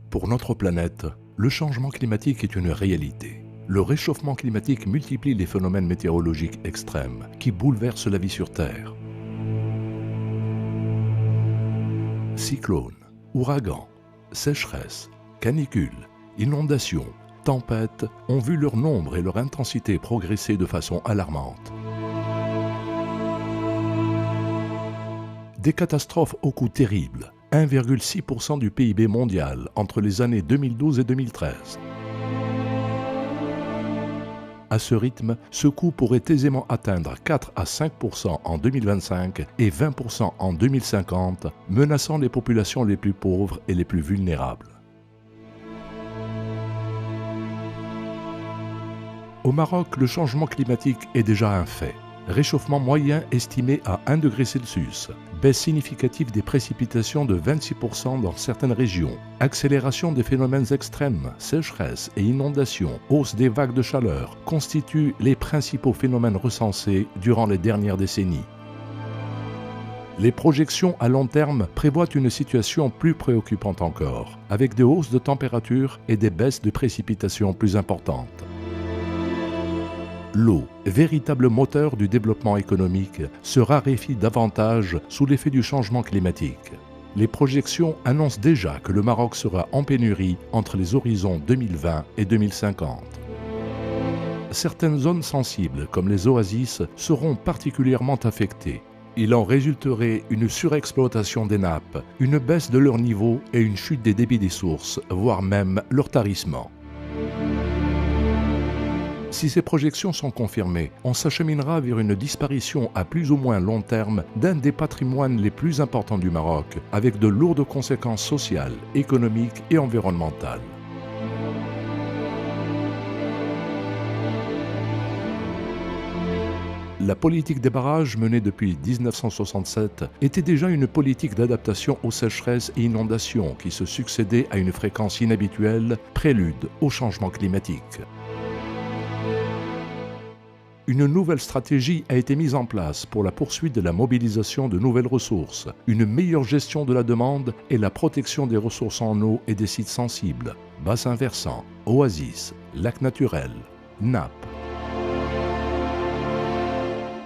Pour notre planète, le changement climatique est une réalité. Le réchauffement climatique multiplie les phénomènes météorologiques extrêmes qui bouleversent la vie sur Terre. Cyclones, ouragans, sécheresses, canicules, inondations, tempêtes ont vu leur nombre et leur intensité progresser de façon alarmante. Des catastrophes au coût terrible, 1,6% du PIB mondial entre les années 2012 et 2013. À ce rythme, ce coût pourrait aisément atteindre 4 à 5% en 2025 et 20% en 2050, menaçant les populations les plus pauvres et les plus vulnérables. Au Maroc, le changement climatique est déjà un fait. Réchauffement moyen estimé à 1 degré Celsius, baisse significative des précipitations de 26% dans certaines régions, accélération des phénomènes extrêmes, sécheresse et inondations, hausse des vagues de chaleur constituent les principaux phénomènes recensés durant les dernières décennies. Les projections à long terme prévoient une situation plus préoccupante encore, avec des hausses de température et des baisses de précipitations plus importantes. L'eau, véritable moteur du développement économique, se raréfie davantage sous l'effet du changement climatique. Les projections annoncent déjà que le Maroc sera en pénurie entre les horizons 2020 et 2050. Certaines zones sensibles, comme les oasis, seront particulièrement affectées. Il en résulterait une surexploitation des nappes, une baisse de leur niveau et une chute des débits des sources, voire même leur tarissement. Si ces projections sont confirmées, on s'acheminera vers une disparition à plus ou moins long terme d'un des patrimoines les plus importants du Maroc, avec de lourdes conséquences sociales, économiques et environnementales. La politique des barrages menée depuis 1967 était déjà une politique d'adaptation aux sécheresses et inondations qui se succédaient à une fréquence inhabituelle, prélude au changement climatique. Une nouvelle stratégie a été mise en place pour la poursuite de la mobilisation de nouvelles ressources, une meilleure gestion de la demande et la protection des ressources en eau et des sites sensibles, bassins versants, oasis, lacs naturels, nappes.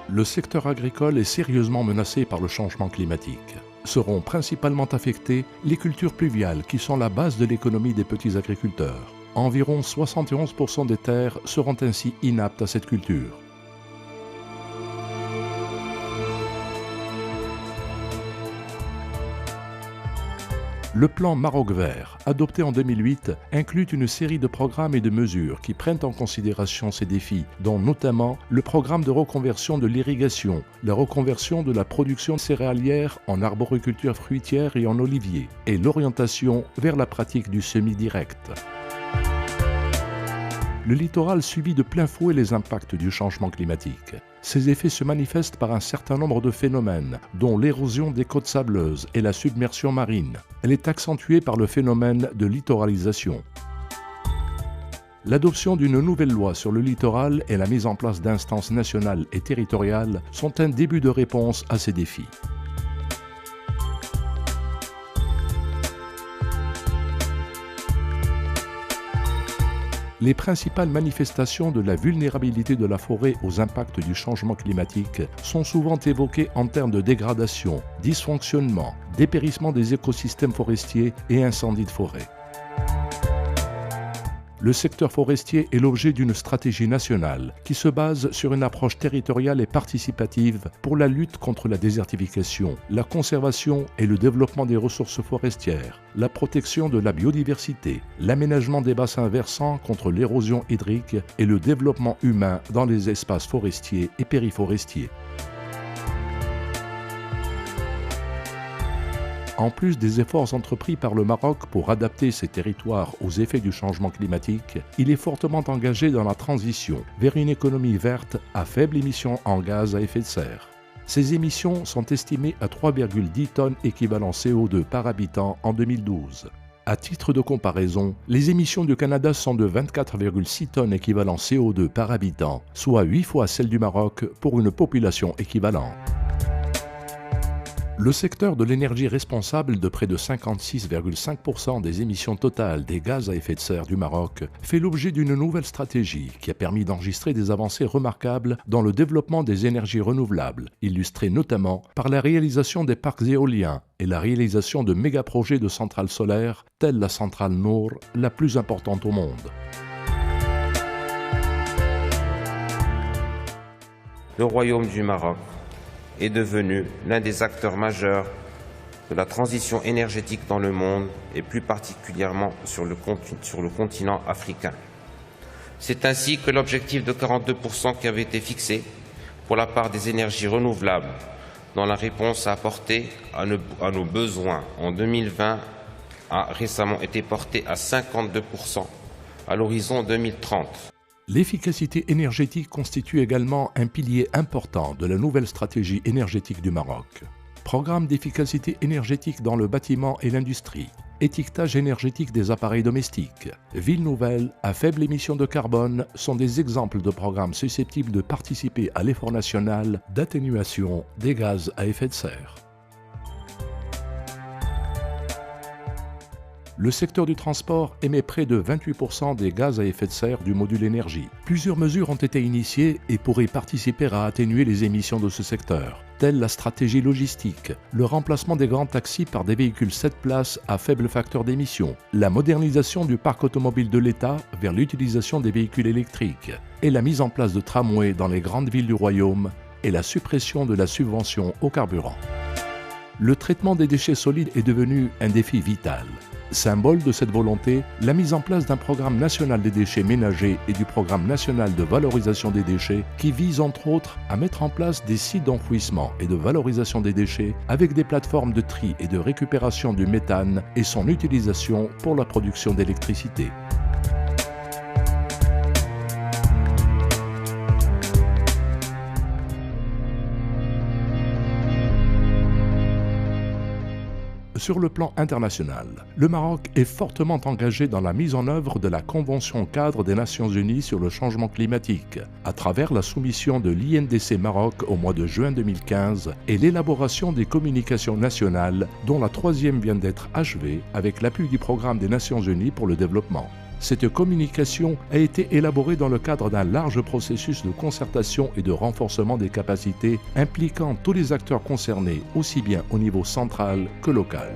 Le secteur agricole est sérieusement menacé par le changement climatique. Seront principalement affectées les cultures pluviales qui sont la base de l'économie des petits agriculteurs. Environ 71% des terres seront ainsi inaptes à cette culture. Le plan Maroc Vert, adopté en 2008, inclut une série de programmes et de mesures qui prennent en considération ces défis, dont notamment le programme de reconversion de l'irrigation, la reconversion de la production céréalière en arboriculture fruitière et en olivier, et l'orientation vers la pratique du semi-direct. Le littoral subit de plein fouet les impacts du changement climatique. Ces effets se manifestent par un certain nombre de phénomènes, dont l'érosion des côtes sableuses et la submersion marine. Elle est accentuée par le phénomène de littoralisation. L'adoption d'une nouvelle loi sur le littoral et la mise en place d'instances nationales et territoriales sont un début de réponse à ces défis. Les principales manifestations de la vulnérabilité de la forêt aux impacts du changement climatique sont souvent évoquées en termes de dégradation, dysfonctionnement, dépérissement des écosystèmes forestiers et incendies de forêt. Le secteur forestier est l'objet d'une stratégie nationale qui se base sur une approche territoriale et participative pour la lutte contre la désertification, la conservation et le développement des ressources forestières, la protection de la biodiversité, l'aménagement des bassins versants contre l'érosion hydrique et le développement humain dans les espaces forestiers et périforestiers. En plus des efforts entrepris par le Maroc pour adapter ses territoires aux effets du changement climatique, il est fortement engagé dans la transition vers une économie verte à faible émission en gaz à effet de serre. Ces émissions sont estimées à 3,10 tonnes équivalent CO2 par habitant en 2012. À titre de comparaison, les émissions du Canada sont de 24,6 tonnes équivalent CO2 par habitant, soit 8 fois celles du Maroc pour une population équivalente. Le secteur de l'énergie responsable de près de 56,5% des émissions totales des gaz à effet de serre du Maroc fait l'objet d'une nouvelle stratégie qui a permis d'enregistrer des avancées remarquables dans le développement des énergies renouvelables, illustrées notamment par la réalisation des parcs éoliens et la réalisation de méga-projets de centrales solaires telle la centrale Nour, la plus importante au monde. Le Royaume du Maroc est devenu l'un des acteurs majeurs de la transition énergétique dans le monde et plus particulièrement sur le continent africain. C'est ainsi que l'objectif de 42% qui avait été fixé pour la part des énergies renouvelables dans la réponse à apporter à nos besoins en 2020 a récemment été porté à 52% à l'horizon 2030. L'efficacité énergétique constitue également un pilier important de la nouvelle stratégie énergétique du Maroc. Programme d'efficacité énergétique dans le bâtiment et l'industrie, étiquetage énergétique des appareils domestiques, villes nouvelles à faible émission de carbone sont des exemples de programmes susceptibles de participer à l'effort national d'atténuation des gaz à effet de serre. Le secteur du transport émet près de 28% des gaz à effet de serre du module énergie. Plusieurs mesures ont été initiées et pourraient participer à atténuer les émissions de ce secteur, telle la stratégie logistique, le remplacement des grands taxis par des véhicules 7 places à faible facteur d'émission, la modernisation du parc automobile de l'État vers l'utilisation des véhicules électriques et la mise en place de tramways dans les grandes villes du royaume et la suppression de la subvention au carburant. Le traitement des déchets solides est devenu un défi vital. Symbole de cette volonté, la mise en place d'un programme national des déchets ménagers et du programme national de valorisation des déchets qui vise entre autres à mettre en place des sites d'enfouissement et de valorisation des déchets avec des plateformes de tri et de récupération du méthane et son utilisation pour la production d'électricité. Sur le plan international, le Maroc est fortement engagé dans la mise en œuvre de la Convention cadre des Nations Unies sur le changement climatique, à travers la soumission de l'INDC Maroc au mois de juin 2015 et l'élaboration des communications nationales, dont la troisième vient d'être achevée avec l'appui du Programme des Nations Unies pour le développement. Cette communication a été élaborée dans le cadre d'un large processus de concertation et de renforcement des capacités impliquant tous les acteurs concernés, aussi bien au niveau central que local.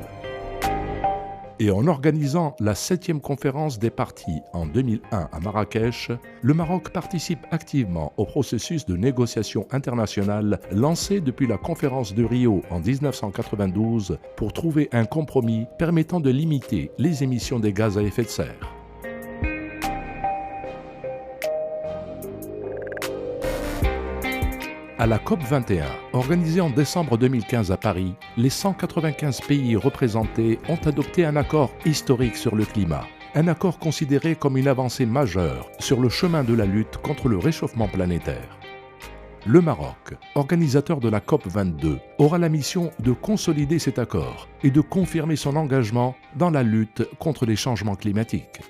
Et en organisant la 7e conférence des parties en 2001 à Marrakech, le Maroc participe activement au processus de négociation internationale lancé depuis la conférence de Rio en 1992 pour trouver un compromis permettant de limiter les émissions des gaz à effet de serre. À la COP21, organisée en décembre 2015 à Paris, les 195 pays représentés ont adopté un accord historique sur le climat. Un accord considéré comme une avancée majeure sur le chemin de la lutte contre le réchauffement planétaire. Le Maroc, organisateur de la COP22, aura la mission de consolider cet accord et de confirmer son engagement dans la lutte contre les changements climatiques.